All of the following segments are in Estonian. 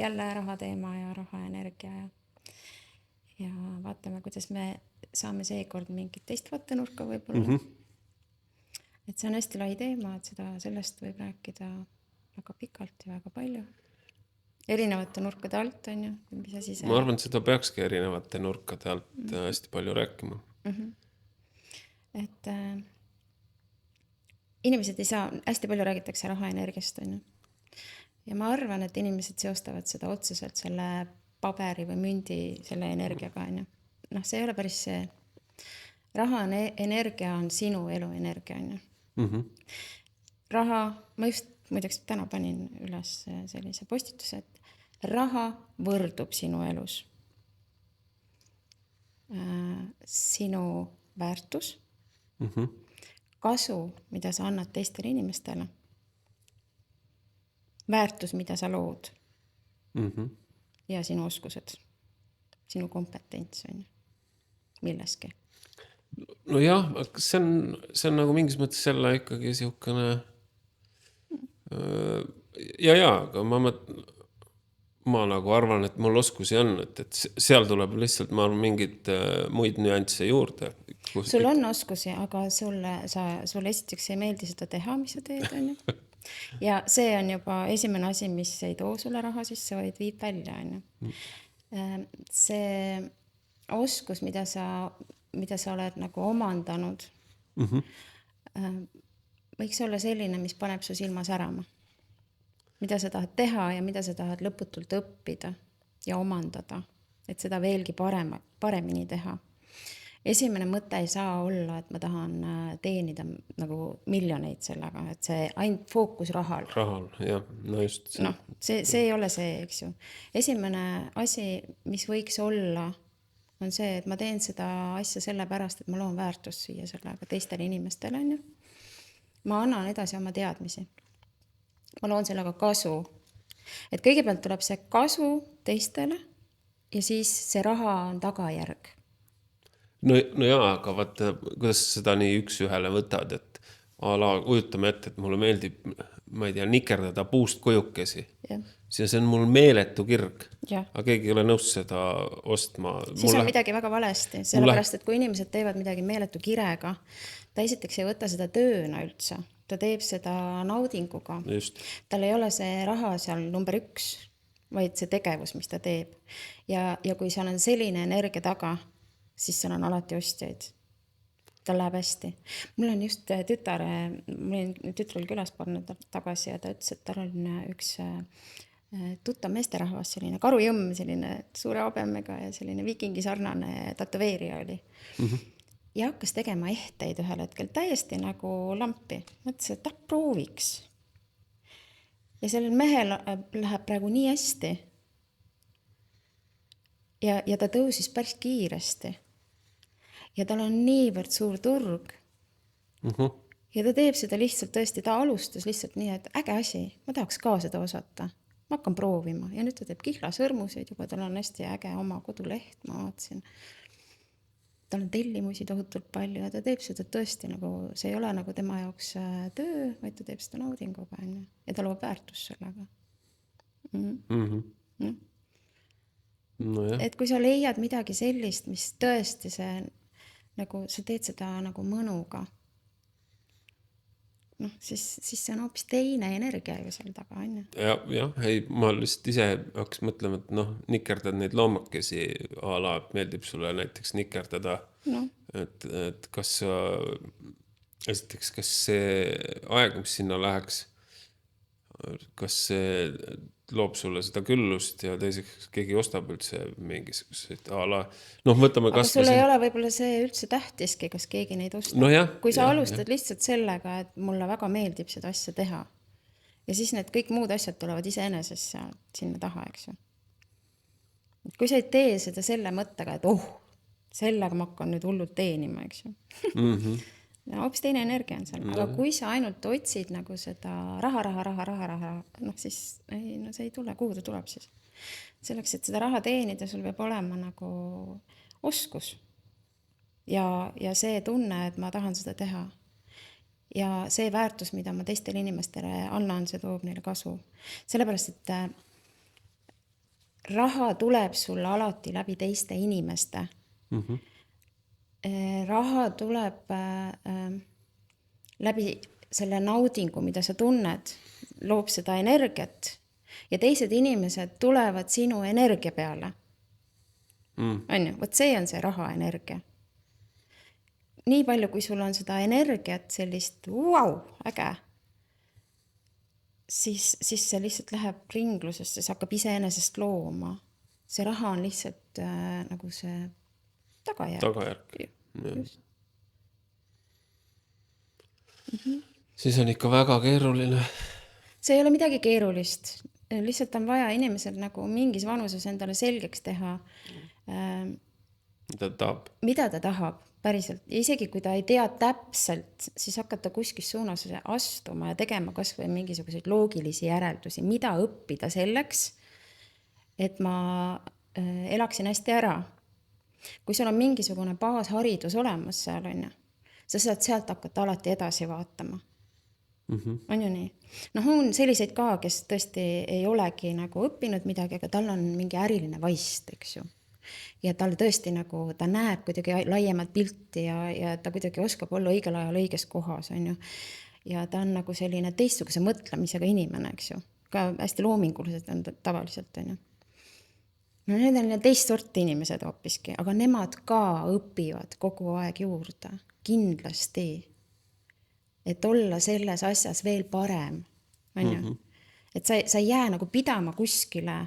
jälle raha teema ja rahaenergia ja vaatame, kuidas me saame seekord mingit teist vaatenurka võib-olla. Et see on hästi lai teema, et sellest võib rääkida väga pikalt ja väga palju. Erinevate nurkade alt on ju, mis asi see? Ma arvan, et seda peakski erinevate nurkade alt hästi palju rääkima. Et inimesed ei saa, hästi palju räägitakse rahaenergiast on ju. Ja ma arvan, et inimesed seostavad seda otseselt selle paberi või mündi selle energiaga on ju. Noh, see ei ole päris see. Rahaenergia on sinu eluenergia on ju. Raha, ma just muideks täna panin üles sellise postituse, et raha võrdub sinu elus. Sinu väärtus, kasu, mida sa annad teistele inimestele, väärtus, mida sa lood ja sinu oskused, sinu kompetents on milleski. No jah, see on nagu mingis mõttes selle ikkagi siukene aga ma nagu arvan, et mul oskusi on, et seal tuleb lihtsalt, ma arvan, mingid muid nüansse juurde. Sul on oskusi, aga sulle esiteks ei meeldi seda teha, mis sa teed, on ju. Ja see on juba esimene asi, mis ei too sulle raha sisse, vaid viib välja, on ju. See oskus, mida sa oled nagu omandanud, võiks olla selline, mis paneb su silma särama. Mida sa tahad teha ja mida sa tahad lõputult õppida ja omandada, et seda veelgi paremini teha. Esimene mõte ei saa olla, et ma tahan teenida nagu miljoneid sellega, et see ainult fookus rahal. Rahal, jah, no just. No, see ei ole see, eks ju. Esimene asi, mis võiks olla, on see, et ma teen seda asja sellepärast, et ma loon väärtust siia sellega teistele inimestele, on ju. Ma annan edasi oma teadmisi. Ma loon sellega kasu. Et kõigepealt tuleb see kasu teistele ja siis see raha on tagajärg. No jaa, aga vaata, kuidas seda nii üks ühele võtad, et ujutame ette, et mulle meeldib, ma ei tea, nikerdada puust kujukesi. See on mul meeletu kirg. Aga keegi ei ole nõus seda ostma. Siis on midagi väga valesti, sellepärast, et kui inimesed teevad midagi meeletu kirega, ta esiteks ei võta seda tööna üldse. Ta teeb seda naudinguga. Just. Tal ei ole see raha seal number 1, vaid see tegevus, mis ta teeb. Ja kui seal on selline energia taga, siis seal on alati ostjaid. Tal läheb hästi. Mul on just tütrel külas paar nädalat tagasi ja ta ütles, et tal on üks tuttav meesterahvas, selline karujõmm, selline suure habemega ja selline viikingi sarnane tatoveerija oli. Ja hakkas tegema ehteid ühel hetkel täiesti nagu lampi. Mõtles, et prooviks. Ja sellel mehel läheb praegu nii hästi. Ja ta tõusis päris kiiresti. Ja tal on niivõrd suur turg. Ja ta teeb seda lihtsalt tõesti, ta alustas lihtsalt nii, et äge asi, ma tahaks ka seda osata. Ma hakkan proovima. Ja nüüd ta teeb kihlasõrmuseid, juba tal on hästi äge oma koduleht, ma vaatasin. Tal on tellimusi tohutult palju ja ta teeb seda tõesti nagu, see ei ole nagu tema jaoks töö, vaid ta teeb seda naudinguga ja ta loob väärtus sellega. No, et kui sa leiad midagi sellist, mis tõesti see, nagu sa teed seda nagu mõnuga, siis see on hoopis teine energia ju seal taga, on ju. Jah, ei, ma lihtsalt ise hakkas mõtlema, et nikerdad neid loomakesi ala, meeldib sulle näiteks nikerdada, et kas see aeg, mis sinna läheks, kas see loob sulle seda küllust ja teiseks keegi ostab üldse mingisuguseid ala. Võtame aga sul ei ole võib-olla see üldse tähtiski, kas keegi neid ostab. Kui sa alustad lihtsalt sellega, et mulle väga meeldib seda asja teha ja siis need kõik muud asjad tulevad iseenesest sinna taha, eks ju. Kui sa ei tee seda selle mõttega, et sellega ma hakkan nüüd hullult teenima, eks ju. Hoopis teine energia on seal, aga kui sa ainult otsid nagu seda raha, siis see ei tule, kuhu ta tuleb siis. Selleks, et seda raha teenida, sul peab olema nagu oskus ja see tunne, et ma tahan seda teha. Ja see väärtus, mida ma teistele inimestele annan, see toob neile kasu. Sellepärast, et raha tuleb sulle alati läbi teiste inimeste. Raha tuleb läbi selle naudingu, mida sa tunned, loob seda energiat ja teised inimesed tulevad sinu energia peale. On ju, võt see on see raha energia. Nii palju, kui sul on seda energiat, sellist äge, siis see lihtsalt läheb ringlusesse, see hakkab iseenesest looma. See raha on lihtsalt nagu see tagajärg. Siis on ikka väga keeruline. See ei ole midagi keerulist. Lihtsalt on vaja inimesel nagu mingis vanuses endale selgeks teha, mida ta tahab päriselt. Ja isegi kui ta ei tea täpselt, siis hakata kuskil suunas astuma ja tegema kas või mingisuguseid loogilisi järeldusi, mida õppida selleks, et ma elaksin hästi ära. Kui sul on mingisugune baasharidus olemas seal, on ju, sa saad sealt hakata alati edasi vaatama. On ju nii? On selliseid ka, kes tõesti ei olegi nagu õppinud midagi, aga tal on mingi äriline vaist, eks ju. Ja tal tõesti nagu, ta näeb kuidagi laiemat pilti ja ta kuidagi oskab olla õigel ajal õiges kohas, on ju. Ja ta on nagu selline teistsuguse mõtlemisega inimene, eks ju. Ka hästi loomingulised on tavaliselt, on ju. Need on teist sorti inimesed hoopiski, aga nemad ka õpivad kogu aeg juurde, kindlasti. Et olla selles asjas veel parem, on ju. Et sa ei jää nagu pidama kuskile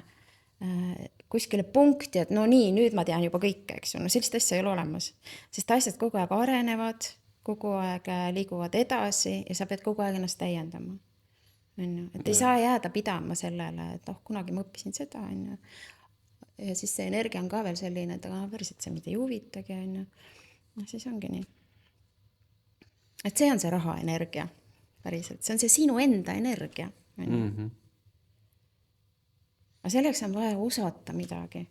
punkti, et no nii, nüüd ma tean juba kõike, eks ju. No sellist asja ei ole olemas, sest asjad kogu aeg arenevad, kogu aeg liiguvad edasi ja sa pead kogu aeg ennast täiendama. Et ei saa jääda pidama sellele, et kunagi ma õppisin seda, on ju. Ja siis see energia on ka veel selline, et päriselt see mida ei huvitagi, on ju. Siis ongi nii. Et see on see raha energia päriselt. See on see sinu enda energia. Aga selleks on vaja osata midagi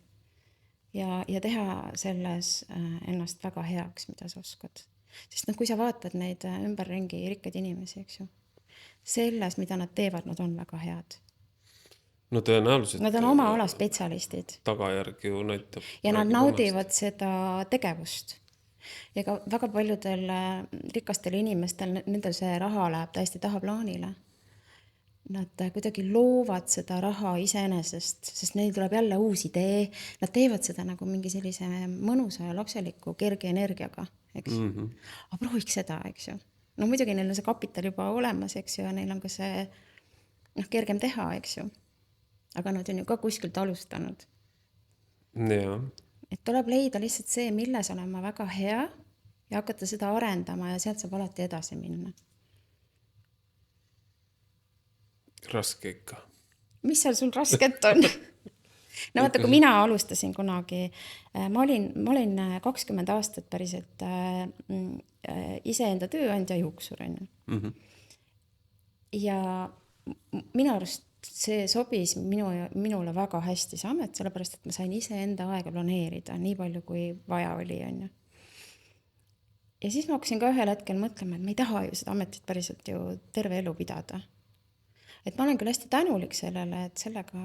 ja teha selles ennast väga heaks, mida sa oskad. Sest kui sa vaatad neid ümberringi rikkaid inimesi, eks ju, selles, mida nad teevad, nad on väga head. No tõenäoliselt. Nad on oma ala spetsialistid. Tagajärg ju näitab. Ja nad naudivad seda tegevust. Ja ka väga paljudel rikastel inimestel, nendel see raha läheb täiesti tahaplaanile. Nad kuidagi loovad seda raha iseenesest, sest neil tuleb jälle uus idee. Nad teevad seda nagu mingi sellise mõnusa ja lapseliku kerge energiaga, eks. Aga prooviks seda, eks ju. No muidugi neil on see kapital juba olemas, eks ju, ja neil on ka see kergem teha, eks ju. Aga nad on ju ka kuskilt alustanud. Jaa. Et tuleb leida lihtsalt see, milles olen ma väga hea ja hakata seda arendama ja sealt saab alati edasi minna. Raske ikka. Mis seal sul rasket on? No vaata, kui mina alustasin kunagi, ma olin 20 aastat päriselt iseenda tööandja juuksur. Ja minu arust see sobis minule väga hästi see amet, sellepärast, et ma sain iseenda aega planeerida nii palju, kui vaja oli. Ja siis ma hakkasin ka ühel hetkel mõtlema, et ma ei taha ju seda ametit päriselt ju terve elu pidada. Et ma olen küll hästi tänulik sellele, et sellega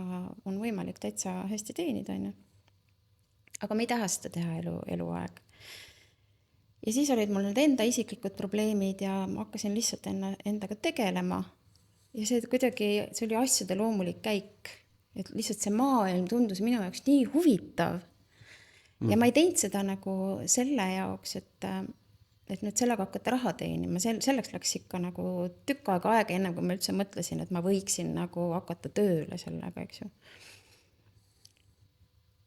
on võimalik täitsa hästi teenida. Aga ma ei taha seda teha eluaeg. Ja siis olid mul need enda isiklikud probleemid ja ma hakkasin lihtsalt endaga tegelema. Ja see kuidagi, see oli asjade loomulik käik. Et lihtsalt see maailm tundus minu jaoks nii huvitav. Ja ma ei teinud seda nagu selle jaoks, et nüüd sellega hakata raha teenima. Selleks läks ikka nagu tükk aega enne, kui ma üldse mõtlesin, et ma võiksin nagu hakata tööle sellega, eks ju.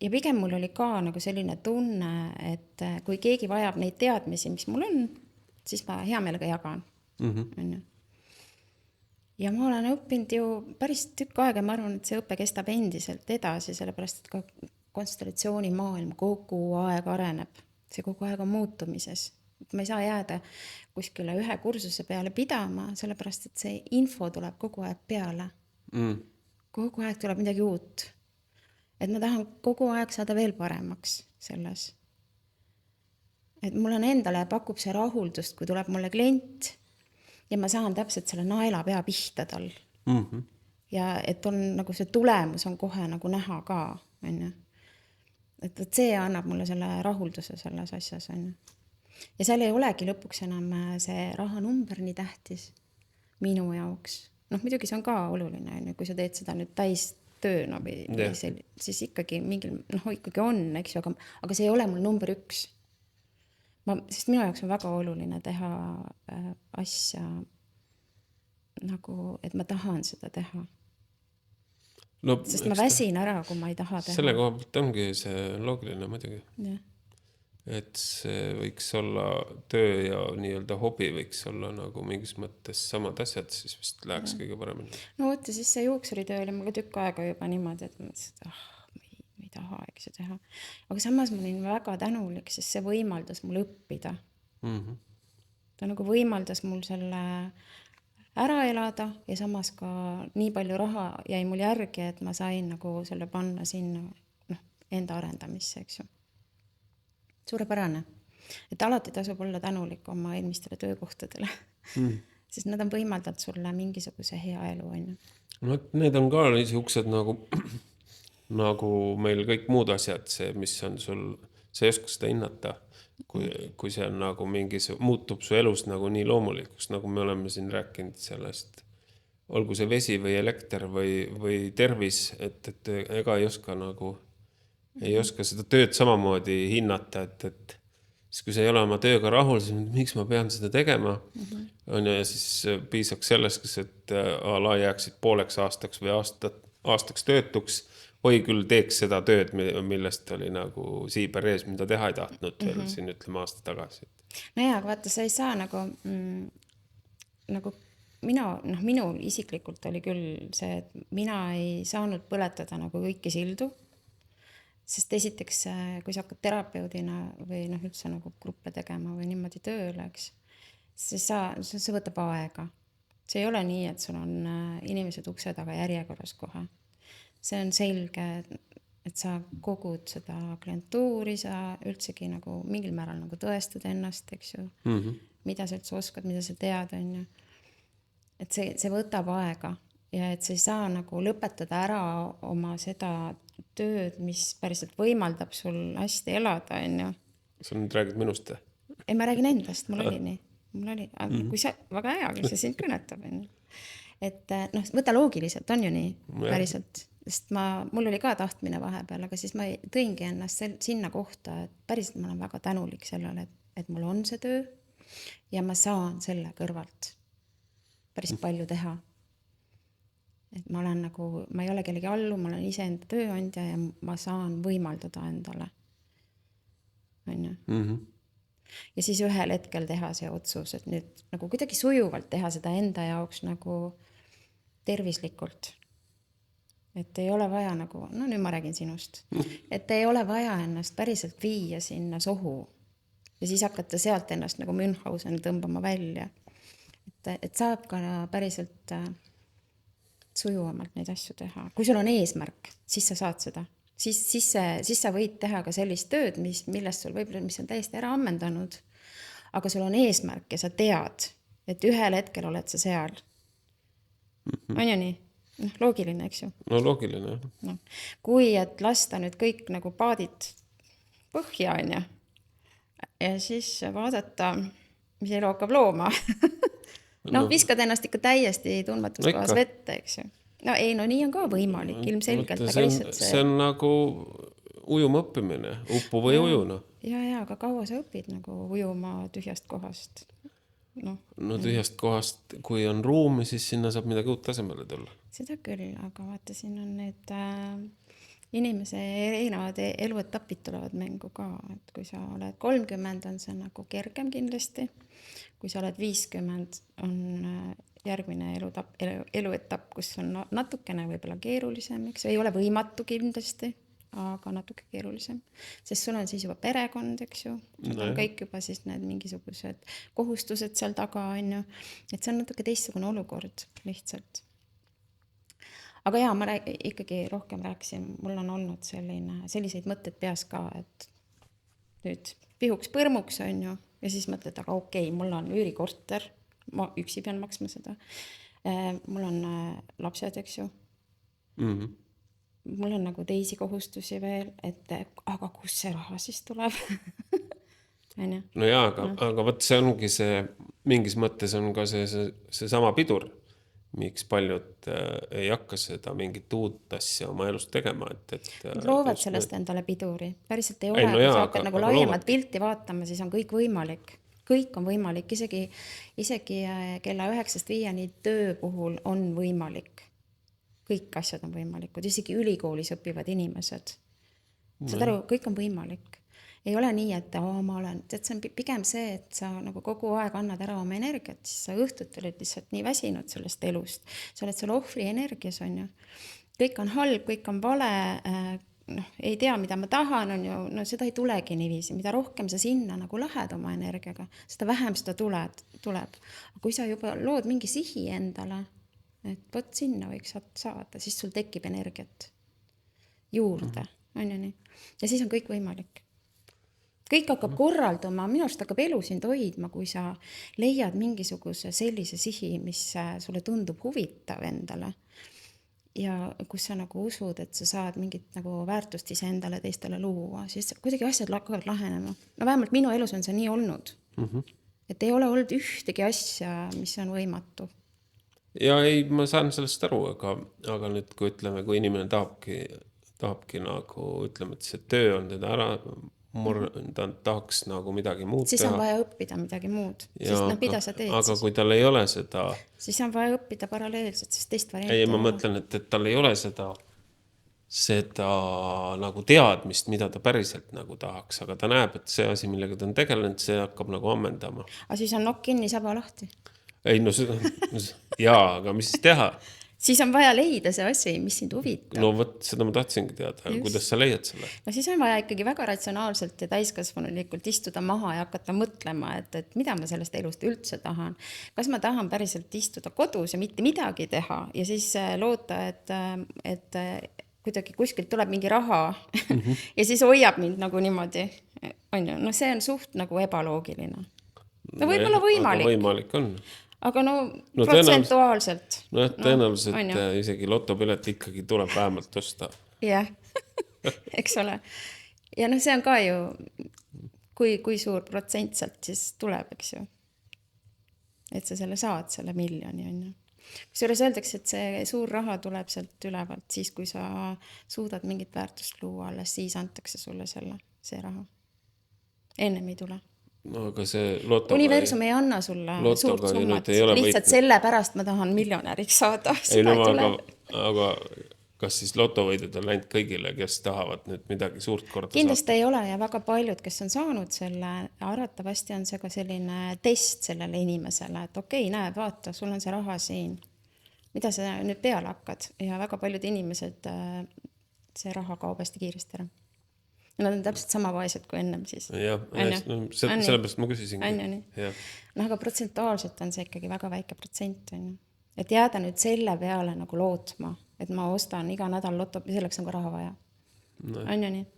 Ja pigem mul oli ka nagu selline tunne, et kui keegi vajab neid teadmisi, mis mul on, siis ma hea meelega jagan. Ja ma olen õppinud ju päris tükk aega, ma arvan, et see õpe kestab endiselt edasi, sellepärast, et ka konstellatsiooni maailm kogu aeg areneb. See kogu aeg on muutumises. Ma ei saa jääda kuskile ühe kursuse peale pidama, sellepärast, et see info tuleb kogu aeg peale. Kogu aeg tuleb midagi uut. Et ma tahan kogu aeg saada veel paremaks selles. Et mul on endale pakub see rahuldust, kui tuleb mulle klient ja ma saan täpselt selle naela pea pihta tal. Ja et on nagu see tulemus on kohe nagu näha ka. on ju. Et see annab mulle selle rahulduse selles asjas, on ju. Ja seal ei olegi lõpuks enam see rahanumber nii tähtis minu jaoks. Noh, muidugi see on ka oluline, on ju, kui sa teed seda nüüd täis tööna või siis ikkagi mingil, ikkagi on, eks ju, aga see ei ole mul number 1. Sest minu jaoks on väga oluline teha asja nagu, et ma tahan seda teha. No, sest ma väsin ära, kui ma ei taha teha. Selle koha pealt ongi see loogiline muidugi. Et see võiks olla töö ja nii-öelda hobi võiks olla nagu mingis mõttes samad asjad, siis vist läheks kõige paremini. No võtta, siis see juuksuritöö oli mul tükk aega juba niimoodi, et mõtlesin, et ma ei taha eks teha. Aga samas ma olin väga tänulik, sest see võimaldas mul õppida. Ta nagu võimaldas mul selle ära elada ja samas ka nii palju raha jäi mul järgi, et ma sain nagu selle panna sinna enda arendamisse, eks ju. Suurepärane. Et alati tasub olla tänulik oma eelmistele töökohtadele. Sest nad on võimaldanud sulle mingisuguse hea elu, on ju. No, need on ka niisugused nagu meil kõik muud asjad, see, mis on sul, sa ei oska seda hinnata, kui see on nagu muutub su elus nagu nii loomulikuks, nagu me oleme siin rääkinud sellest, olgu see vesi või elekter või tervis, et ega ei oska nagu ei oska seda tööd samamoodi hinnata, et siis kui sa ei ole oma tööga rahul, siis miks ma pean seda tegema, on ja siis piisaks sellest, et ala jääksid pooleks aastaks või aastaks töötuks, või küll teeks seda tööd, millest oli nagu siiber ees, mida teha ei tahtnud veel siin ütleme aasta tagasi. No jaa, aga vaata, sa ei saa nagu minu isiklikult oli küll see, et mina ei saanud põletada nagu kõiki sildu. Sest esiteks, kui sa hakkad terapeudina või üldse nagu gruppe tegema või niimoodi tööle, eks, siis see võtab aega. See ei ole nii, et sul on inimesed ukse taga järjekorras kohe. See on selge, et sa kogud seda klientuuri, sa üldsegi nagu mingil määral nagu tõestad ennast, eks ju, mida sa üldse oskad, mida sa tead, on ju. Et see võtab aega ja et sa ei saa nagu lõpetada ära oma seda tööd, mis päriselt võimaldab sul hästi elada, on ju. Sa nüüd räägid minust? Ei, ma räägin endast, mul oli, kui sa, väga hea, kui see sind kõnetab, on ju. Et võta loogiliselt, on ju nii, päriselt. Sest mul oli ka tahtmine vahepeal, aga siis ma tõingi ennast sinna kohta, et päriselt ma olen väga tänulik sellele, et mul on see töö ja ma saan selle kõrvalt päris palju teha. Et ma olen nagu, ma ei ole kellegi allu, ma olen ise enda tööandja ja ma saan võimaldada endale. On ju? Ja siis ühel hetkel teha see otsus, et nüüd nagu kuidagi sujuvalt teha seda enda jaoks nagu tervislikult. Et ei ole vaja nagu, nüüd ma räägin sinust, et ei ole vaja ennast päriselt viia sinna sohu ja siis hakata sealt ennast nagu Münchhausen tõmbama välja. Et saab ka päriselt sujuvamalt neid asju teha. Kui sul on eesmärk, siis sa saad seda. Siis sa võid teha ka sellist tööd, millest sul võib-olla, mis on täiesti ära ammendanud, aga sul on eesmärk ja sa tead, et ühel hetkel oled sa seal. On ju nii? Loogiline, eks ju? No loogiline. No. Kui et lasta nüüd kõik nagu paadid põhja, on ju, ja siis vaadata, mis elu hakkab looma. Viskad ennast ikka täiesti tundmatus kohas vette, eks ju. Ei, nii on ka võimalik, ilmselgelt. See on nagu ujuma õppimine, uppu või ujuna. Ja, aga kaua sa õpid nagu ujuma tühjast kohast? No tühjast kohast, kui on ruumi, siis sinna saab midagi uut tasemele tulla. Seda küll, aga vaata, siin on need inimese erinevad eluetapid tulevad mängu ka, et kui sa oled 30, on see nagu kergem kindlasti. Kui sa oled 50, on järgmine eluetapp, kus on natukene võib-olla keerulisem, eks ei ole võimatu kindlasti, aga natuke keerulisem, sest sul on siis juba perekond, eks ju, sul on kõik juba siis need mingisugused kohustused seal taga, on ju, et see on natuke teistsugune olukord lihtsalt. Aga jaa, ma ikkagi rohkem rääkisin, mul on olnud selliseid mõtted peas ka, et nüüd pihuks põrmuks, on ju, ja siis mõtled, aga okei, mul on üürikorter, ma üksi pean maksma seda, mul on lapsed, eks ju. mul on nagu teisi kohustusi veel, et aga kus see raha siis tuleb? No jaa, aga võt see ongi see, mingis mõttes on ka see sama pidur, miks paljud ei hakka seda mingit uut asja oma elust tegema. Nad loovad sellest endale piduri. Päriselt ei ole, kui sa hakkad nagu laiemat pilti vaatama, siis on kõik võimalik. Kõik on võimalik, isegi kella 9-5 töö puhul on võimalik. Kõik asjad on võimalikud, isegi ülikoolis õpivad inimesed. Saad aru, kõik on võimalik. Ei ole nii, et ma olen, see on pigem see, et sa nagu kogu aeg annad ära oma energiat, siis sa õhtut oled lihtsalt nii väsinud sellest elust. Sa oled seal ohvri energias, on ju. Kõik on halb, kõik on vale, ei tea, mida ma tahan, on ju, no seda ei tulegi niiviisi. Mida rohkem sa sinna nagu lähed oma energiaga, seda vähem seda tuleb. Aga kui sa juba lood mingi sihi endale, et võt sinna võiks saada, siis sul tekib energiat juurde, on ju nii. Ja siis on kõik võimalik. Kõik hakkab korralduma, minu arust hakkab elu sind hoidma, kui sa leiad mingisuguse sellise sihi, mis sulle tundub huvitav endale. Ja kus sa nagu usud, et sa saad mingit nagu väärtust ise endale teistele luua, siis kuidagi asjad hakkavad lahenema. No vähemalt minu elus on see nii olnud. Et ei ole olnud ühtegi asja, mis on võimatu. Ja ei, ma saan sellest aru, aga nüüd, kui ütleme, kui inimene tahabki nagu, ütleme, et see töö on teda ära, ta tahaks nagu midagi muud siis teha. Siis on vaja õppida midagi muud, sest mida sa teed. Aga kui tal ei ole seda... Siis on vaja õppida paralleelselt, sest teist varianti. Ei, ma mõtlen, et tal ei ole seda nagu teadmist, mida ta päriselt nagu tahaks, aga ta näeb, et see asi, millega ta on tegelenud, see hakkab nagu ammendama. Aga siis on nokk kinni, saba lahti. Ei, no seda... Jaa, aga mis teha? Siis on vaja leida see asi, mis sind huvitab. No võt, seda ma tahtsingi teada. Kuidas sa leiad selle? No siis on vaja ikkagi väga ratsionaalselt ja täiskasvanulikult istuda maha ja hakata mõtlema, et mida ma sellest elust üldse tahan. Kas ma tahan päriselt istuda kodus ja mitte midagi teha ja siis loota, et kuidagi kuskilt tuleb mingi raha ja siis hoiab mind nagu niimoodi. On ju? No see on suht nagu ebaloogiline. No võib-olla võimalik. Aga võimalik on. Aga no protsentuaalselt. No tõenäoliselt isegi lotopilet ikkagi tuleb vähemalt osta. Jah, eks ole. Ja no see on ka ju, kui suur protsentselt siis tuleb, eks ju. Et sa selle saad, selle miljoni, on ju. Kusjuures öeldakse, et see suur raha tuleb sealt ülevalt, siis kui sa suudad mingit väärtust luua, alles siis antakse sulle see raha. Ennem ei tule. No, aga see loto... Universum ei anna sulle suurt summat. Lihtsalt selle pärast ma tahan miljonäriks saada. Ei, no, aga kas siis lotovõidud on läinud kõigile, kes tahavad nüüd midagi suurt korda saada? Kindlasti ei ole ja väga paljud, kes on saanud selle, arvatavasti on see ka selline test sellele inimesele, et okei, näe, vaata, sul on see raha siin. Mida sa nüüd peale hakkad? Ja väga paljud inimesed see raha kaob hästi kiiresti ära. Nad on täpselt sama vaesed kui ennem siis. Jah, sellepärast ma küsisingi. No aga protsentuaalselt on see ikkagi väga väike protsent. Et jääda nüüd selle peale nagu lootma, et ma ostan iga nädal loto, selleks on ka raha vaja. On ju nii?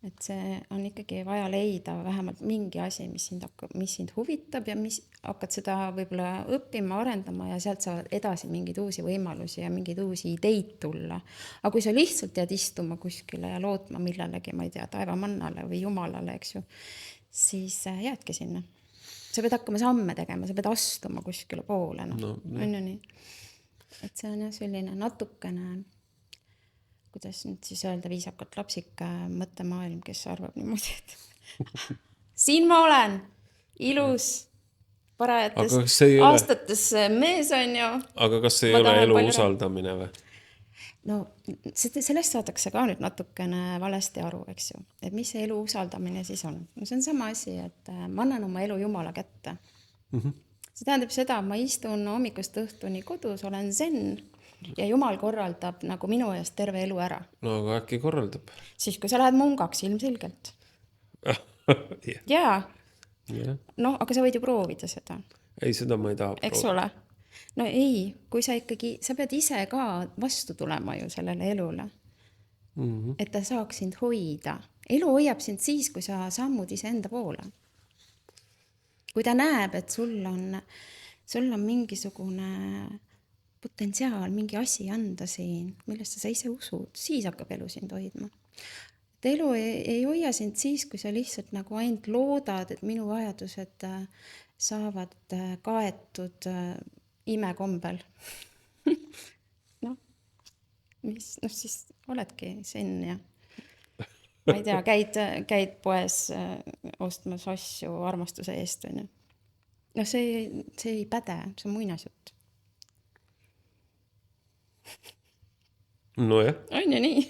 Et see on ikkagi vaja leida vähemalt mingi asi, mis sind huvitab ja mis hakkad seda võib-olla õppima, arendama ja sealt saavad edasi mingeid uusi võimalusi ja mingeid uusi ideid tulla. Aga kui sa lihtsalt jääd istuma kuskile ja lootma millelegi, ma ei tea, taevamannale või jumalale, eks ju, siis jäädki sinna. Sa pead hakkama samme tegema, sa pead astuma kuskile poole. No. On ju nii? Et see on selline natukene... kuidas nüüd siis öelda viisakalt lapsik mõttemaailm, kes arvab niimoodi, et siin ma olen, ilus, parajates aastates mees on ju. Aga kas see ei ole elu usaldamine või? No sellest saadakse ka nüüd natukene valesti aru, eks ju. Et mis see elu usaldamine siis on? No see on sama asi, et ma annan oma elu Jumala kätte. See tähendab seda, ma istun hommikust õhtuni kodus, olen zen ja Jumal korraldab nagu minu eest terve elu ära. No aga äkki korraldab? Siis kui sa lähed mungaks ilmselgelt. Jaa. No, aga sa võid ju proovida seda. Ei, seda ma ei taha proovida. Eks ole? No ei, kui sa ikkagi, sa pead ise ka vastu tulema ju sellele elule. Et ta saaks sind hoida. Elu hoiab sind siis, kui sa sammud ise enda poole. Kui ta näeb, et sul on mingisugune potentsiaal, mingi asi anda siin, millest sa ise usud, siis hakkab elu sind hoidma. Et elu ei hoia sind siis, kui sa lihtsalt nagu ainult loodad, et minu vajadused saavad kaetud imekombel. Siis oledki sen ja ma ei tea, käid poes ostmas asju armastuse eest, on ju. See ei päde, see on muinasjutt. No jah. On ju nii?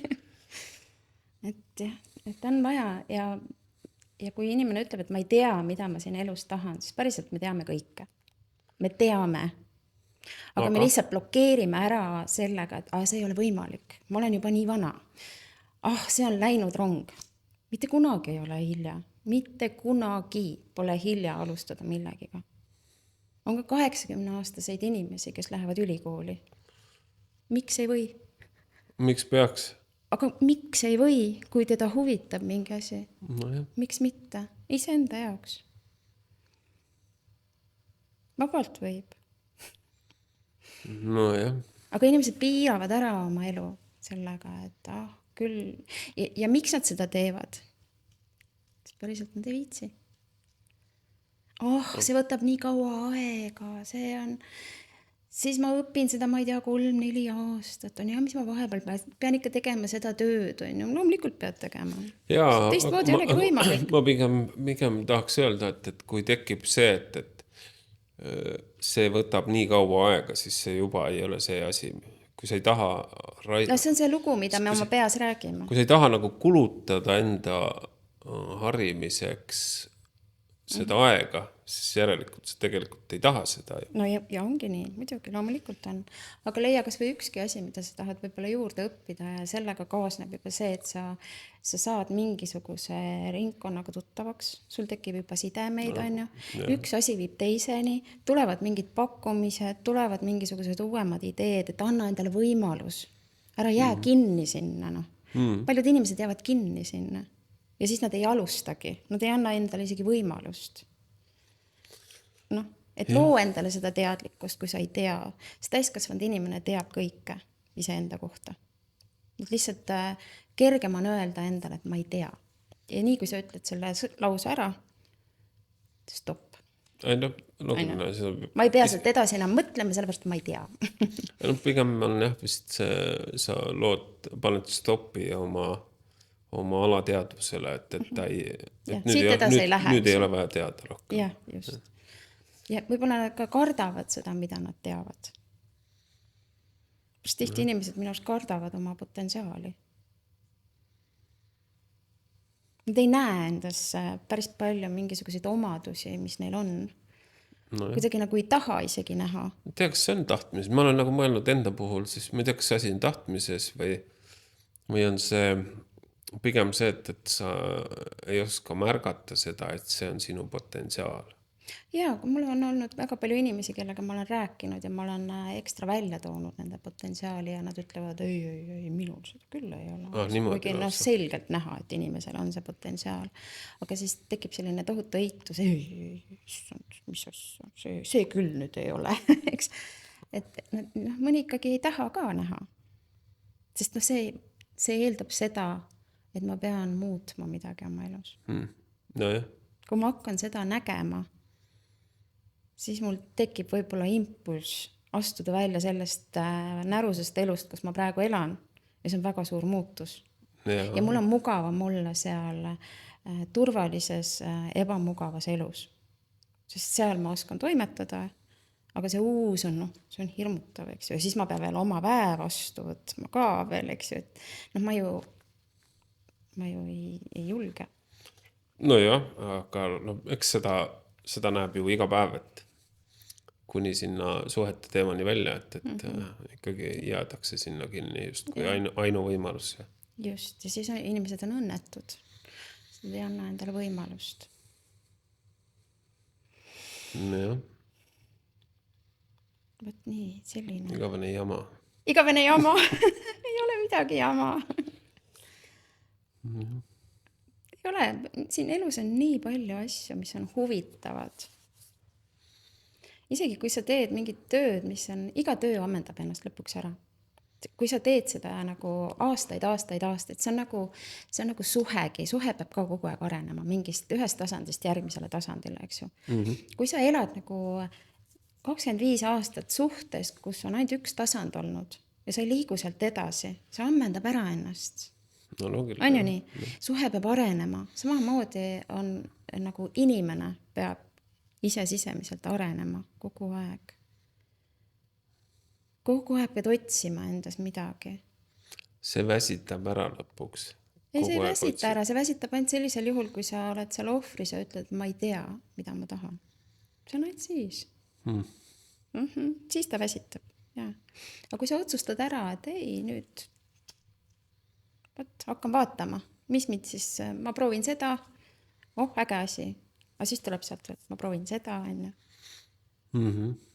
Et on vaja ja kui inimene ütleb, et ma ei tea, mida ma siin elus tahan, siis päriselt me teame kõike. Me teame. Aga me lihtsalt blokeerime ära sellega, et see ei ole võimalik. Ma olen juba nii vana. See on läinud rong. Mitte kunagi ei ole hilja. Mitte kunagi pole hilja alustada millegiga. On ka 80-aastaseid inimesi, kes lähevad ülikooli. Miks ei või? Miks peaks? Aga miks ei või, kui teda huvitab mingi asi? No jah. Miks mitte? Iseenda jaoks. Vabalt võib. No jah. Aga inimesed piiravad ära oma elu sellega, et küll. Ja miks nad seda teevad? Sest päriselt nad ei viitsi. See võtab nii kaua aega, siis ma õpin seda, ma ei tea, 3-4 aastat on ja mis ma vahepeal pean ikka tegema seda tööd, on ju, loomulikult pead tegema. Teistmoodi ei olegi võimalik. Ma pigem tahaks öelda, et kui tekib see, et see võtab nii kaua aega, siis see juba ei ole see asi. Kui sa ei taha... see on see lugu, mida me oma peas räägime. Kui sa ei taha nagu kulutada enda harimiseks seda aega, siis järelikult sa tegelikult ei taha seda. No ja ongi nii, muidugi, loomulikult on. Aga leia kas või ükski asi, mida sa tahad võib-olla juurde õppida ja sellega kaasneb juba see, et sa saad mingisuguse ringkonnaga tuttavaks, sul tekib juba sidemeid, on ju. Üks asi viib teiseni, tulevad mingid pakkumised, tulevad mingisugused uuemad ideed, et anna endale võimalus. Ära jää kinni sinna, Paljud inimesed jäävad kinni sinna. Ja siis nad ei alustagi, nad ei anna endale isegi võimalust. Et loo endale seda teadlikkust, kui sa ei tea. See täiskasvanud inimene teab kõike iseenda kohta. Lihtsalt kergem on öelda endale, et ma ei tea. Ja nii, kui sa ütled selle lause ära, stopp. Ma ei pea sealt edasi enam mõtlema, sellepärast ma ei tea. Pigem on vist sa paned stoppi oma alateadvusele, et nüüd ei ole vaja teada rohkem. Jah, just. Ja võib-olla nad ka kardavad seda, mida nad teavad. Sest tihti inimesed minu arust kardavad oma potentsiaali. Nad ei näe endas päris palju mingisuguseid omadusi, mis neil on. Kuidagi nagu ei taha isegi näha. Ma tea, kas see on tahtmises. Ma olen nagu mõelnud enda puhul, siis ma ei tea, kas see asi on tahtmises või on see pigem see, et sa ei oska märgata seda, et see on sinu potentsiaal. Jaa, mul on olnud väga palju inimesi, kellega ma olen rääkinud ja ma olen ekstra välja toonud nende potentsiaali ja nad ütlevad, ei, minul seda küll ei ole. Kuigi selgelt näha, et inimesel on see potentsiaal. Aga siis tekib selline tohutu eitus, mis asja, see küll nüüd ei ole. Eks? Et mõni ikkagi ei taha ka näha. Sest see eeldab seda, et ma pean muutma midagi oma elus. No jah. Kui ma hakkan seda nägema, siis mul tekib võib-olla impulss astuda välja sellest närusest elust, kus ma praegu elan. Ja see on väga suur muutus. Ja mul on mugavam olla seal turvalises, ebamugavas elus. Sest seal ma oskan toimetada, aga see uus on, see on hirmutav, eks ju. Ja siis ma pean veel oma väe vastu võtma ka veel, eks ju. Ma ju ei julge. No jah, aga eks seda näeb ju iga päev, et kuni sinna suhete teemani välja, et ikkagi jäädakse sinna kinni just kui ainu võimalus. Just, ja siis inimesed on õnnetud. Seda ei anna endale võimalust. No jah. Võt nii, selline. Igavene jama. Igavene jama. Ei ole midagi jama. Ei ole, siin elus on nii palju asju, mis on huvitavad. isegi kui sa teed mingit tööd, mis on, iga töö ammendab ennast lõpuks ära. Kui sa teed seda nagu aastaid, see on nagu suhegi, suhe peab ka kogu aeg arenema mingist ühest tasandist järgmisele tasandile, eks ju. Kui sa elad nagu 25 aastat suhtes, kus on ainult üks tasand olnud ja sa ei liigu sealt edasi, see ammendab ära ennast. No loogiliselt. On ju nii? Suhe peab arenema. Samamoodi on nagu inimene peab ise sisemiselt arenema kogu aeg. Kogu aeg pead otsima endas midagi. See väsitab ära lõpuks. Ei, see ei väsita ära, see väsitab ainult sellisel juhul, kui sa oled seal ohvris ja ütled, ma ei tea, mida ma tahan. See on ainult siis. Siis ta väsitab. Ja. Aga kui sa otsustad ära, et ei, nüüd hakkan vaatama, mis mind siis, ma proovin seda, äge asi. Aga siis tuleb sealt, et ma proovin seda, enne.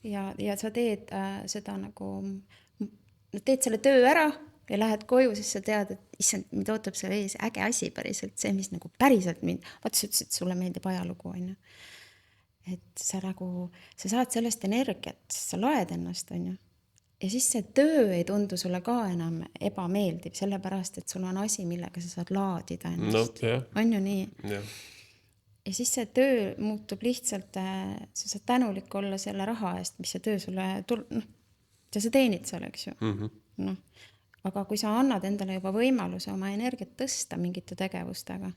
Ja sa teed seda nagu, teed selle töö ära ja lähed koju, siis sa tead, et issand, mind ootab see ees äge asi päriselt, see, mis nagu päriselt mind, vaata sa ütlesid, et sulle meeldib ajalugu, on ju. Et sa saad sellest energiat, sa loed ennast, on ju. Ja siis see töö ei tundu sulle ka enam ebameeldiv, sellepärast, et sul on asi, millega sa saad laadida ennast. On ju nii? Ja siis see töö muutub lihtsalt, sa saad tänulik olla selle raha eest, mis see töö sulle ja sa teenid seal, eks ju. Aga kui sa annad endale juba võimaluse oma energiat tõsta mingite tegevustega,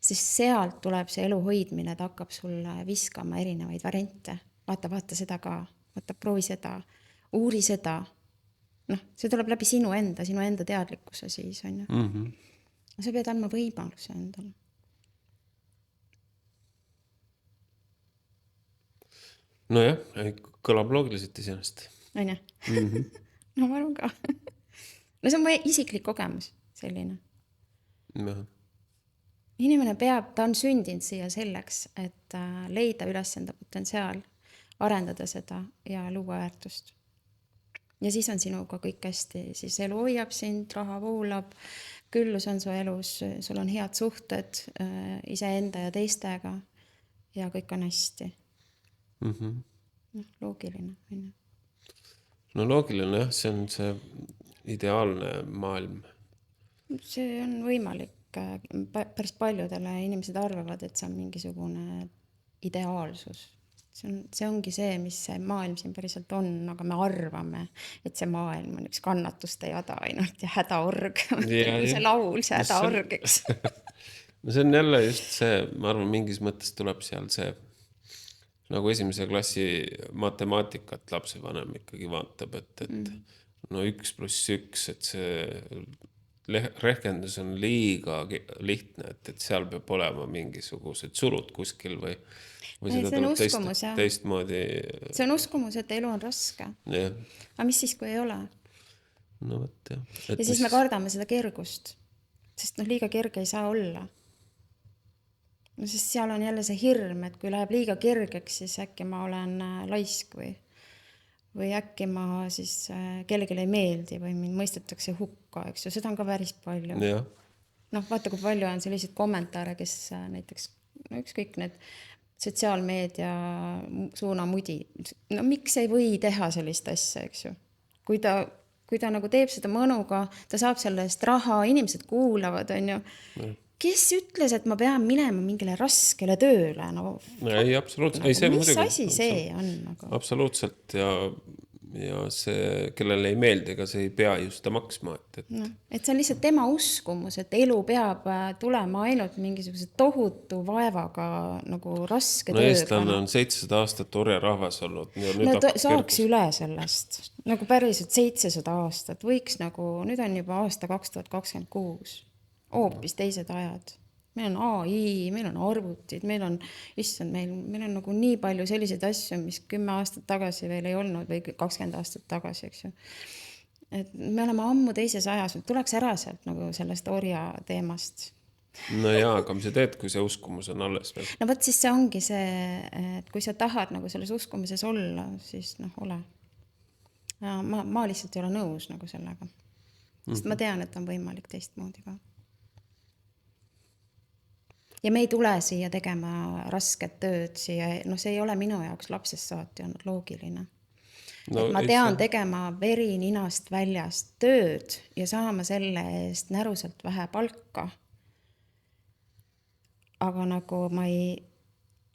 siis sealt tuleb see elu hoidmine, ta hakkab sulle viskama erinevaid variante. Vaata seda ka, proovi seda, uuri seda. See tuleb läbi sinu enda teadlikkuse siis, on ju. Sa pead andma võimaluse endale. No jah, kõlab loogiliselt iseenesest. On ju? No ma arvan ka. No see on meie isiklik kogemus, selline. Inimene ta on sündinud siia selleks, et leida üles enda potentsiaal, arendada seda ja luua väärtust. Ja siis on sinuga kõik hästi, siis elu hoiab sind, raha voolab, küllus on su elus, sul on head suhted iseenda ja teistega ja kõik on hästi. Loogiline. No loogiline, jah, see on see ideaalne maailm. See on võimalik. Päris paljudele inimesed arvavad, et see on mingisugune ideaalsus. See ongi see, mis see maailm siin päriselt on, aga me arvame, et see maailm on üks kannatuste jada ainult ja hädaorg. See laul, see hädaorg, eks. No see on jälle just see, ma arvan, mingis mõttes tuleb seal see nagu esimese klassi matemaatikat lapsevanem ikkagi vaatab, et no 1+1, et see rehkendus on liiga lihtne, et seal peab olema mingisugused sulud kuskil või seda tuleb teistmoodi. See on uskumus, et elu on raske. Aga mis siis, kui ei ole? No võt, jah. Ja siis me kardame seda kergust, sest liiga kerge ei saa olla. No sest seal on jälle see hirm, et kui läheb liiga kergeks, siis äkki ma olen laisk või äkki ma siis kellelegi ei meeldi või mind mõistetakse hukka, eks ju, seda on ka päris palju. Vaata, kui palju on selliseid kommentaare, kes näiteks, ükskõik need sotsiaalmeedia suunamudi, no miks ei või teha sellist asja, eks ju. Kui ta nagu teeb seda mõnuga, ta saab sellest raha, inimesed kuulavad, on ju. Kes ütles, et ma pean minema mingile raskele tööle? Ei, absoluutselt. Mis asi see on? Absoluutselt ja see, kellele ei meeldi, ega see ei pea just ta maksma. Et see on lihtsalt tema uskumus, et elu peab tulema ainult mingisuguse tohutu vaevaga nagu raske tööga. No eestlane on 700 aastat orjarahvas olnud. Saaks üle sellest. Nagu päriselt 700 aastat. Võiks nagu, nüüd on juba aasta 2026. Hoopis teised ajad. Meil on AI, meil on arvutid, meil on nagu nii palju selliseid asju, mis 10 aastat tagasi veel ei olnud või 20 aastat tagasi, eks ju. Et me oleme ammu teises ajas, tuleks ära sealt nagu sellest orja teemast. No jaa, aga mis sa teed, kui see uskumus on alles veel? No võt siis see ongi see, et kui sa tahad nagu selles uskumuses olla, siis ole. Ma lihtsalt ei ole nõus nagu sellega. Sest ma tean, et on võimalik teistmoodi ka. ja me ei tule siia tegema rasket tööd siia, no see ei ole minu jaoks lapsest saati olnud loogiline. No, et ma tean tegema veri ninast väljast tööd ja saama selle eest närusalt vähe palka. Aga nagu ma ei,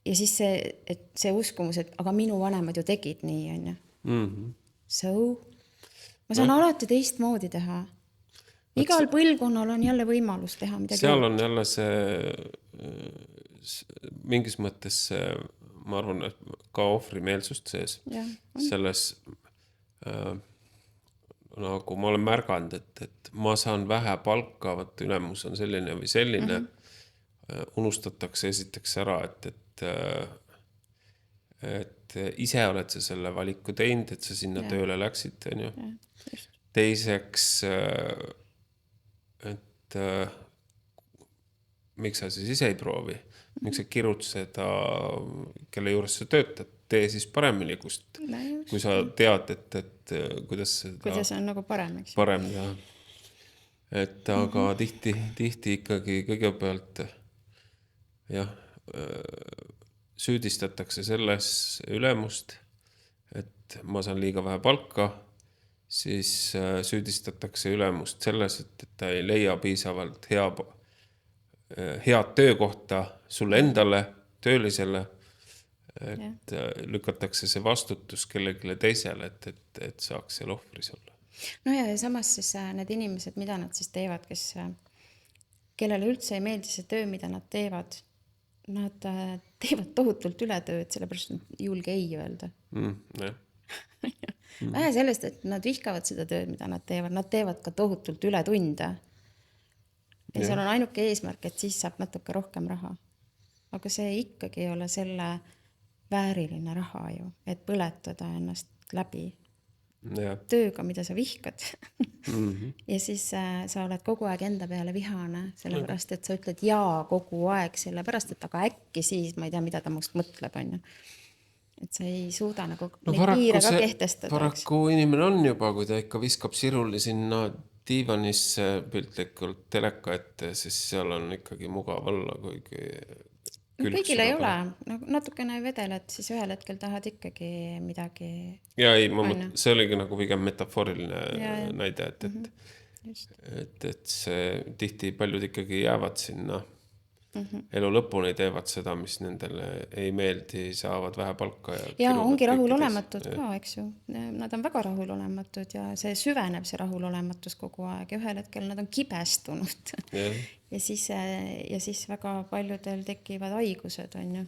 ja siis see uskumus, et aga minu vanemad ju tegid nii, on ju. So, ma saan alati teistmoodi teha. Igal põlvkonnal on jälle võimalus teha midagi. Seal on jälle mingis mõttes ma arvan, et ka ohvrimeelsust sees. Selles nagu ma olen märganud, et ma saan vähe palka, vaat ülemus on selline või selline, unustatakse esiteks ära, et ise oled sa selle valiku teinud, et sa sinna tööle läksid, on ju. Teiseks, et miks sa siis ise ei proovi, miks sa kirud seda, kelle juures sa töötad, tee siis paremini, kui sa tead, et kuidas on nagu parem, eks? Parem, jah. Et aga tihti ikkagi kõigepealt süüdistatakse selles ülemust, et ma saan liiga vähe palka, siis süüdistatakse ülemust selles, et ta ei leia piisavalt head töökohta sulle endale, töölisele, et lükatakse see vastutus kellegile teisele, et saaks seal ohvris olla. No ja samas siis need inimesed, mida nad siis teevad, kellele üldse ei meeldi see töö, mida nad teevad, nad teevad tohutult ületööd, sellepärast nad ei julge ei öelda. Vähe sellest, et nad vihkavad seda tööd, mida nad teevad ka tohutult ületunde. Ja seal on ainuke eesmärk, et siis saab natuke rohkem raha. Aga see ikkagi ei ole selle vääriline raha ju, et põletada ennast läbi tööga, mida sa vihkad. Ja siis sa oled kogu aeg enda peale vihane, sellepärast, et sa ütled jaa kogu aeg, sellepärast, et aga äkki siis ma ei tea, mida ta must mõtleb, on ju. Et sa ei suuda nagu neid piire ka kehtestada. Paraku inimene on juba, kui ta ikka viskab siruli sinna diivanisse piltlikult teleka ette, siis seal on ikkagi mugav olla, kuigi kõigil ei ole, natukene vedeled, siis ühel hetkel tahad ikkagi midagi. Ja ei, see oligi nagu pigem metafooriline näide, et see tihti paljud ikkagi jäävad sinna elu lõpuni, teevad seda, mis nendele ei meeldi, saavad vähe palka. Ja ongi rahulolematud ka, eks ju. Nad on väga rahulolematud ja see süveneb see rahulolematus kogu aeg ja ühel hetkel nad on kibestunud. Ja siis väga paljudel tekivad haigused, on ju.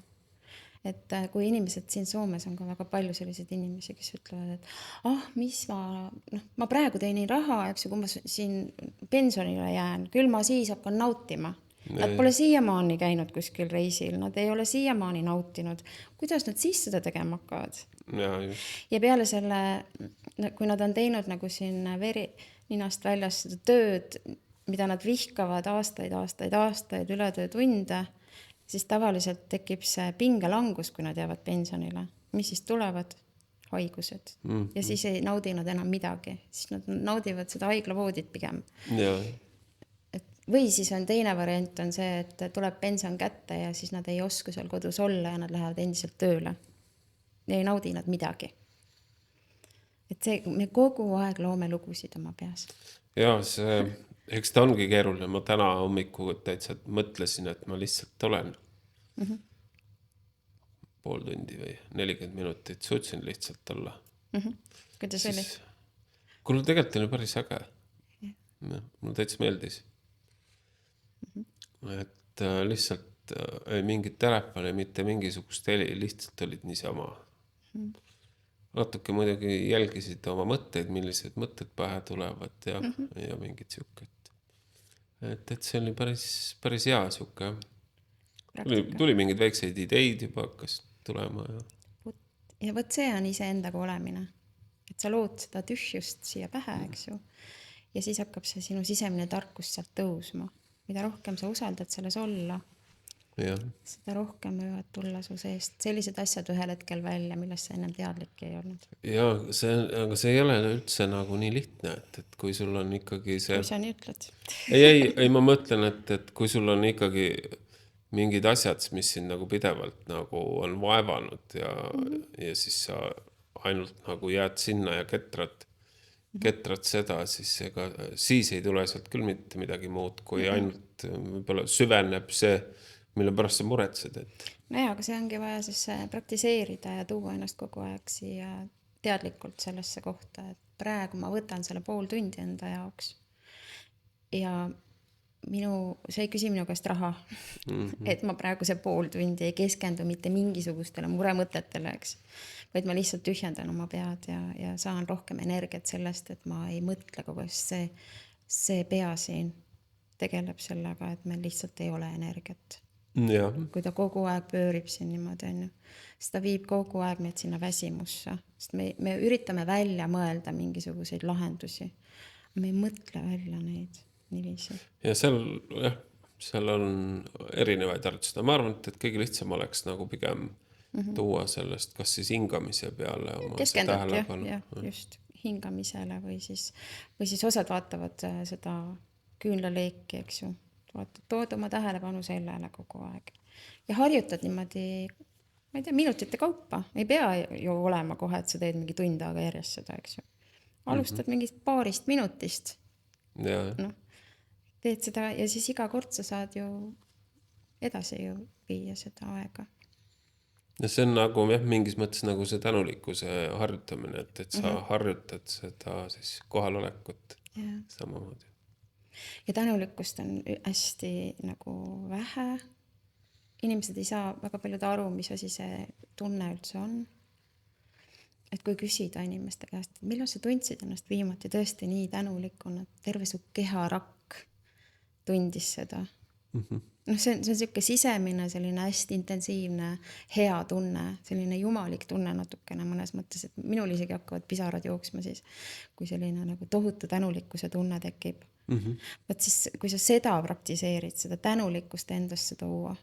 Et kui inimesed siin Soomes on ka väga palju selliseid inimesi, kes ütlevad, et ma praegu teenin raha, eks ju, kui ma siin pensionile jään, küll ma siis hakkan nautima. Nad pole siiamaani käinud kuskil reisil, nad ei ole siiamaani nautinud. Kuidas nad siis seda tegema hakkavad? Ja peale selle, kui nad on teinud nagu siin veri ninast väljas seda tööd, mida nad vihkavad aastaid ületöötunde, siis tavaliselt tekib see pingelangus, kui nad jäävad pensionile. Mis siis tulevad? Haigused. Ja siis ei naudi nad enam midagi. Siis nad naudivad seda haiglavoodit pigem. Või siis on teine variant on see, et tuleb pension kätte ja siis nad ei oska seal kodus olla ja nad lähevad endiselt tööle. Ja ei naudi nad midagi. Et me kogu aeg loome lugusid oma peas. Ja eks ta ongi keeruline. Ma täna hommiku täitsa mõtlesin, et ma lihtsalt olen pool tundi või 40 minutit suutsin lihtsalt olla. Kuidas oli? Kuule, tegelikult oli päris äge. Mulle täitsa meeldis. Et lihtsalt ei mingit telefoni, mitte mingisugust heli, lihtsalt olid niisama. Natuke muidugi jälgisid oma mõtteid, millised mõtted pähe tulevad ja mingid siuket. Et see oli päris hea siuke. Tuli mingid väikseid ideid juba hakkas tulema. Ja võt see on iseendaga olemine. Et sa lood seda tühjust siia pähe, eks ju. Ja siis hakkab see sinu sisemine tarkus sealt tõusma. Mida rohkem sa usaldad selles olla, seda rohkem võivad tulla su seest sellised asjad ühel hetkel välja, millest sa ennem teadlik ei olnud. Ja, aga see ei ole üldse nagu nii lihtne, et kui sul on ikkagi see... Kui sa nii ütled. Ei, ma mõtlen, et kui sul on ikkagi mingid asjad, mis sind nagu pidevalt nagu on vaevanud ja siis sa ainult nagu jääd sinna ja ketrad seda, siis ei tule sealt küll mitte midagi muud, kui ainult võib-olla süveneb see, mille pärast sa muretsed. Nojah, aga see ongi vaja siis praktiseerida ja tuua ennast kogu aeg siia teadlikult sellesse kohta, et praegu ma võtan selle pool tundi enda jaoks ja see ei küsi minu käest raha, et ma praegu see pool tundi ei keskendu mitte mingisugustele muremõtetele, eks, vaid ma lihtsalt tühjendan oma pead ja saan rohkem energiat sellest, et ma ei mõtle kogu aeg, see pea siin tegeleb sellega, et meil lihtsalt ei ole energiat. Ja. Kui ta kogu aeg pöörib siin niimoodi, siis ta viib kogu aeg meid sinna väsimusse, sest me üritame välja mõelda mingisuguseid lahendusi, me ei mõtle välja neid niiviisi. Ja seal on erinevaid harjutusi. Ma arvan, et kõige lihtsam oleks nagu pigem tuua sellest, kas siis hingamise peale oma tähelepanu. Just hingamisele või siis osad vaatavad seda küünlaleeki, eks ju. Tood oma tähelepanu sellele kogu aeg. Ja harjutad niimoodi, ma ei tea, minutite kaupa. Ei pea ju olema kohe, et sa teed mingi tund aega järjest seda, eks ju. Alustad mingist paarist minutist. Ja. Teed seda ja siis iga kord sa saad ju edasi ju viia seda aega. Ja see on nagu mingis mõttes nagu see tänulikkuse harjutamine, et sa harjutad seda siis kohalolekut samamoodi. Ja tänulikkust on hästi nagu vähe. Inimesed ei saa väga paljud aru, mis asi see tunne üldse on. Et kui küsida inimeste käest, millal sa tundsid ennast viimati tõesti nii tänulikuna, terve su keharakk tundis seda. See on selline sisemine, selline hästi intensiivne, hea tunne, selline jumalik tunne natukene mõnes mõttes, et minul isegi hakkavad pisarad jooksma siis, kui selline nagu tohutu tänulikkuse tunne tekib. Võt siis, kui sa seda praktiseerid, seda tänulikkust endasse tuua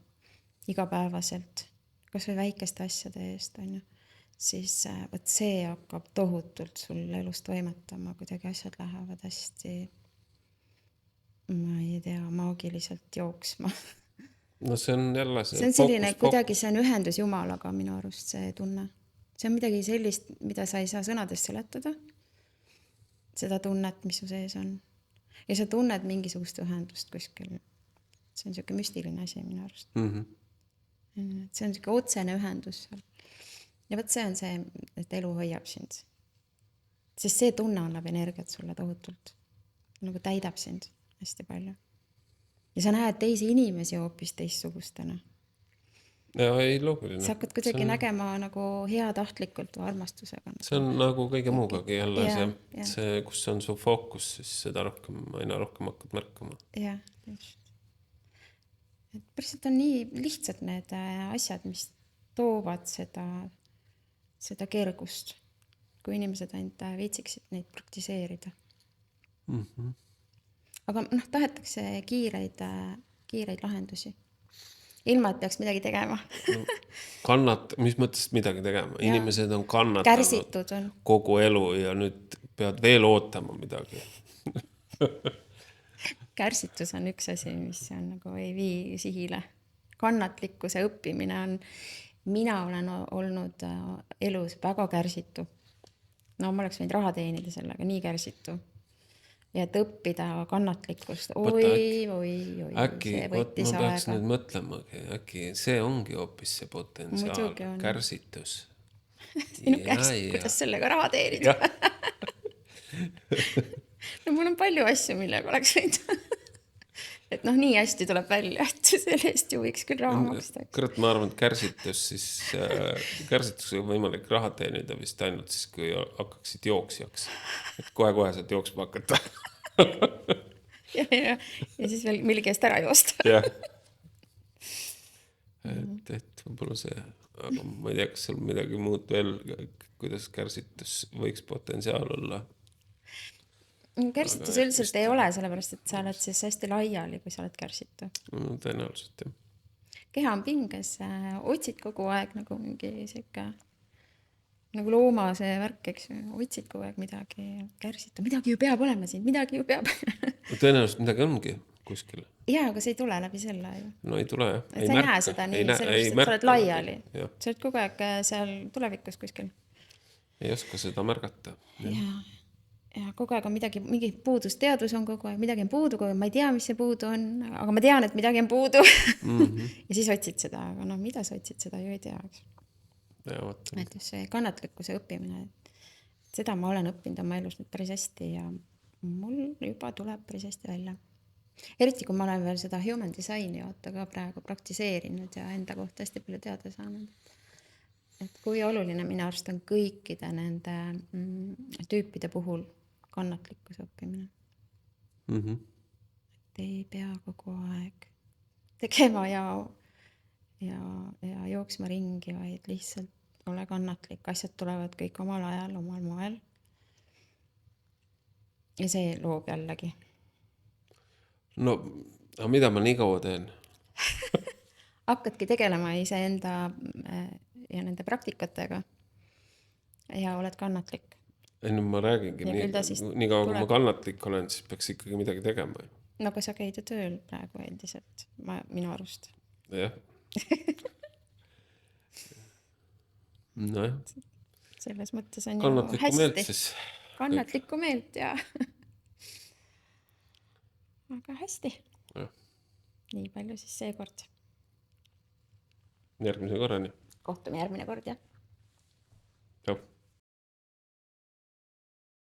igapäevaselt, kas või väikeste asjade eest, on ju, siis võt see hakkab tohutult sul elust toimetama, kuidagi asjad lähevad hästi, ma ei tea, maagiliselt jooksma. No see on jälle see on selline, kuidagi see on ühendus Jumalaga minu arust see tunne. See on midagi sellist, mida sa ei saa sõnades seletada, seda tunnet, mis su sees on. Ja sa tunned mingisugust ühendust kuskil. See on selline müstiline asi minu arust. See on selline otsene ühendus seal. Ja võt see on see, et elu hoiab sind. Sest see tunne annab energiat sulle tohutult. Nagu täidab sind hästi palju. Ja sa näed teisi inimesi hoopis teistsugustena. Ja ei loogiline. Sa hakkad kuidagi nägema nagu heatahtlikult või armastusega. See on nagu kõige muugagi jälle see, kus on su fookus, siis seda aina rohkem hakkad märkama. Ja, just. Et päriselt on nii lihtsad need asjad, mis toovad seda kergust, kui inimesed ainult viitsiksid neid praktiseerida. Aga tahetakse kiireid lahendusi. Ilma, et peaks midagi tegema. Mis mõttes midagi tegema? Inimesed on kannatanud kärsitud on. Kogu elu ja nüüd pead veel ootama midagi. Kärsitus on üks asi, mis on nagu ei vii sihile. Kannatlikkuse õppimine on, mina olen olnud elus väga kärsitu. No ma oleks võinud raha teenida sellega, nii kärsitu. Ja et õppida kannatlikkust. Äkki, ma peaks nüüd mõtlemagi, äkki see ongi hoopis see potentsiaal, kärsitus. Kuidas sellega raha teenida? No mul on palju asju, millega oleks võinud. Et nii hästi tuleb välja, et selle eest ju võiks küll raha maksta. Kurat, ma arvan, et kärsitusega võimalik raha teenida vist ainult siis, kui hakkaksid jooksjaks. Et kohe saad jooksma hakata. ja siis veel millegi eest ära joosta. Jah. Et võib-olla see, aga ma ei tea, kas seal midagi muud veel, kuidas kärsitus võiks potentsiaal olla. Kärsitus üldiselt ei ole, sellepärast, et sa oled siis hästi laiali, kui sa oled kärsitu. No, tõenäoliselt, jah. Keha on pinges, otsid kogu aeg nagu mingi siuke, nagu looma see värk, eks ju, otsid kogu aeg midagi kärsitu. Midagi ju peab olema siin, midagi ju peab. Tõenäoliselt midagi ongi. kuskil. Jaa, aga see ei tule läbi selle ju. No ei tule, jah. Sa ei näe seda nii, sellepärast, et sa oled laiali. Sa oled kogu aeg seal tulevikus kuskil. Ei oska seda märgata. Ja kogu aeg on mingi puudus, teadvus on kogu aeg, midagi on puudu, kogu aeg ma ei tea, mis see puudu on, aga ma tean, et midagi on puudu. Ja siis otsid seda, aga no mida sa otsid, seda ju ei tea. Et see kannatlikkuse õppimine, seda ma olen õppinud oma elus nüüd päris hästi ja mul juba tuleb päris hästi välja. Eriti kui ma olen veel seda human designi ka praegu praktiseerinud ja enda kohta hästi palju teada saanud. Et kui oluline minu arust on kõikide nende tüüpide puhul kannatlikkuse õppimine. Et ei pea kogu aeg tegema ja jooksma ringi, vaid lihtsalt ole kannatlik. Asjad tulevad kõik omal ajal, omal moel. Ja see loob jällegi. No, aga mida ma nii kaua teen? Hakkadki tegelema iseenda ja nende praktikatega ja oled kannatlik. Ei, no ma räägingi, nii kaua kui ma kannatlik olen, siis peaks ikkagi midagi tegema. No aga sa käid ju tööl praegu endiselt, minu arust. Jah. No jah. Selles mõttes on kannatlikku ju hästi. Meelt siis. Kannatlikku meelt, ja. Aga hästi. Ja. Nii palju siis seekord. Järgmise korrani. Kohtume järgmine kord, jah. Jah.